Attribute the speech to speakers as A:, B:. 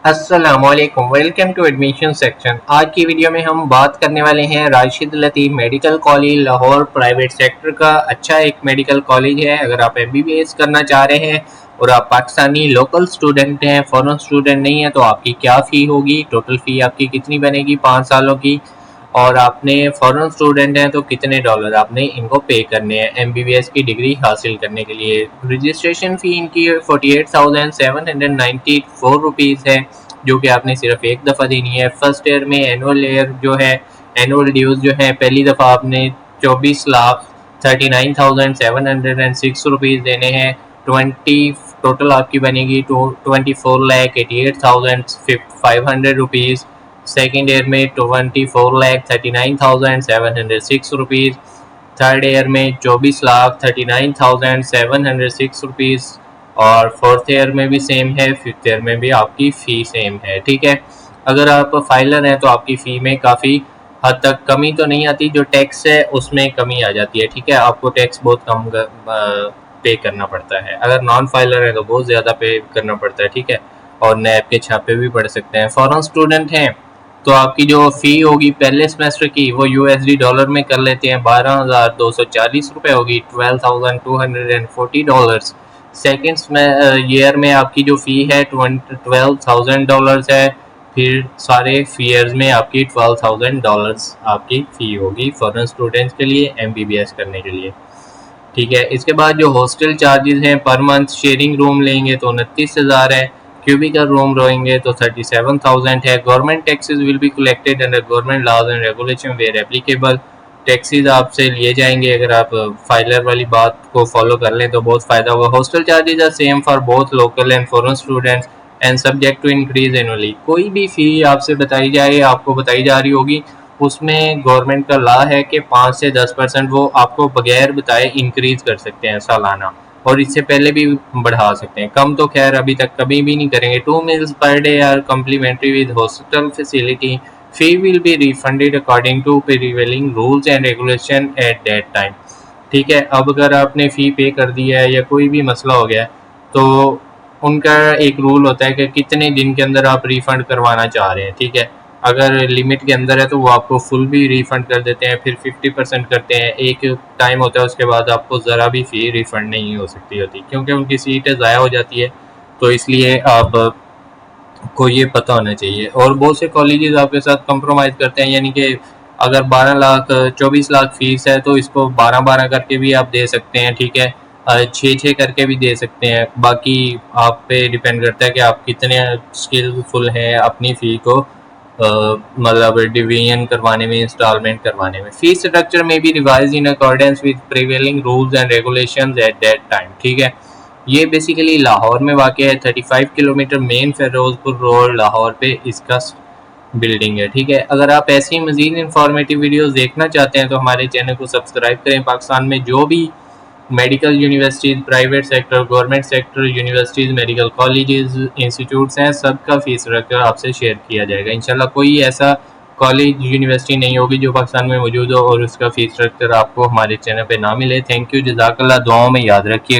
A: अस्सलामुअलैकुम, welcome to admission section. आज की वीडियो में हम बात करने वाले हैं Rashid Latif medical college Lahore private sector का। अच्छा एक मेडिकल कॉलेज है। अगर आप एमबीबीएस करना चाह रहे हैं और आप पाकिस्तानी लोकल स्टूडेंट हैं, फॉरेन स्टूडेंट नहीं है, तो आपकी क्या फ़ी होगी, टोटल फ़ी आपकी कितनी बनेगी 5 सालों की, और आपने फॉरेन स्टूडेंट हैं तो कितने डॉलर आपने इनको पे करने हैं एमबीबीएस की डिग्री हासिल करने के लिए। रजिस्ट्रेशन फ़ी इनकी 48,794 रुपीज़ है, जो कि आपने सिर्फ एक दफ़ा देनी है। फर्स्ट ईयर में एनुअल ईयर जो है, एनुअल ड्यूज़ जो है, पहली दफ़ा आपने 24,39,706 रुपीज़ देने हैं। 20 टोटल आपकी बनेगी 24,88,500 रुपीज़। सेकेंड ईयर में 24,39,706 रुपीज़। थर्ड ईयर में 24,39,706 रुपीज़। और फोर्थ ईयर में भी सेम है, फिफ्थ ईयर में भी आपकी फ़ी सेम है। ठीक है, अगर आप फाइलर हैं तो आपकी फ़ी में काफ़ी हद तक कमी तो नहीं आती, जो टैक्स है उसमें कमी आ जाती है। ठीक है, आपको टैक्स बहुत कम पे करना पड़ता है। अगर नॉन फाइलर है तो बहुत ज़्यादा पे करना पड़ता है। ठीक है, और नैब के छापे भी पड़ सकते हैं। फॉरेन स्टूडेंट हैं तो आपकी जो फ़ी होगी पहले सेमेस्टर की, वो यूएसडी डॉलर में कर लेते हैं, 12,240 रुपये होगी, 12,240 डॉलर्स। सेकेंड ईयर में आपकी जो फ़ी है 12,000 डॉलर्स है। फिर सारे ईयर्स में आपकी 12,000 डॉलर्स आपकी फ़ी होगी फॉरेन स्टूडेंट्स के लिए एमबीबीएस करने के लिए। ठीक है, इसके बाद जो हॉस्टल चार्जेस हैं, पर मंथ शेयरिंग रूम लेंगे तो 29,000 है, क्यूबिकल रूम रहेंगे तो 37,000 है। Government taxes will be collected under government laws and regulation where applicable. Taxes आपसे लिए जाएंगे, अगर आप फाइलर वाली बात को फॉलो कर लें तो बहुत फ़ायदा होगा। Hostel charges are same for both local and foreign students and subject to increase annually. कोई भी फ़ी आपसे बताई जाए, आपको बताई जा रही होगी, उसमें गवर्नमेंट का लॉ है कि 5 से 10% वो आपको बगैर बताए इंक्रीज कर सकते हैं सालाना, और इससे पहले भी बढ़ा सकते हैं। कम तो खैर अभी तक कभी भी नहीं करेंगे। 2 meals per day are complimentary with hostel facility. Fee will be refunded according to prevailing rules and regulation at that time. ठीक है, अब अगर आपने फ़ी पे कर दी है या कोई भी मसला हो गया तो उनका एक रूल होता है कि कितने दिन के अंदर आप रिफ़ंड करवाना चाह रहे हैं। ठीक है, अगर लिमिट के अंदर है तो वो आपको फुल भी रिफ़ंड कर देते हैं, फिर 50% करते हैं। एक टाइम होता है उसके बाद आपको ज़रा भी फ़ी रिफ़ंड नहीं हो सकती होती, क्योंकि उनकी सीटें ज़ाया हो जाती है। तो इसलिए आप को ये पता होना चाहिए। और बहुत से कॉलेजेस आपके साथ कंप्रोमाइज़ करते हैं, यानी कि अगर 12 लाख 24 लाख फ़ीस है तो इसको 12-12 करके भी आप दे सकते हैं। ठीक है, 6-6 करके भी दे सकते हैं। बाकी आप पे डिपेंड करता है कि आप कितने स्किलफुल हैं अपनी फ़ी को मतलब डिवीजन करवाने में, इंस्टॉलमेंट करवाने में। फ़ी स्ट्रक्चर में भी revise in accordance with prevailing rules and regulations eight that time. ठीक है, ये बेसिकली लाहौर में वाक़ है। 35 kilometre main Firozpur road Lahore पे इसका बिल्डिंग है। ठीक है, अगर आप ऐसी मज़ीद इंफॉर्मेटिव वीडियोस देखना चाहते हैं तो हमारे चैनल को सब्सक्राइब करें। पाकिस्तान में जो भी medical universities, private sector, government sector universities, medical colleges, institutes हैं, सबका फ़ीस स्ट्रक्चर आपसे शेयर किया जाएगा। इंशाल्लाह कोई ऐसा कॉलेज यूनिवर्सिटी नहीं होगी जो पाकिस्तान में मौजूद हो और उसका फ़ीस स्ट्रक्चर आपको हमारे चैनल पे ना मिले। थैंक यू, जज़ाकल्लाह। दुआओं में याद रखिएगा।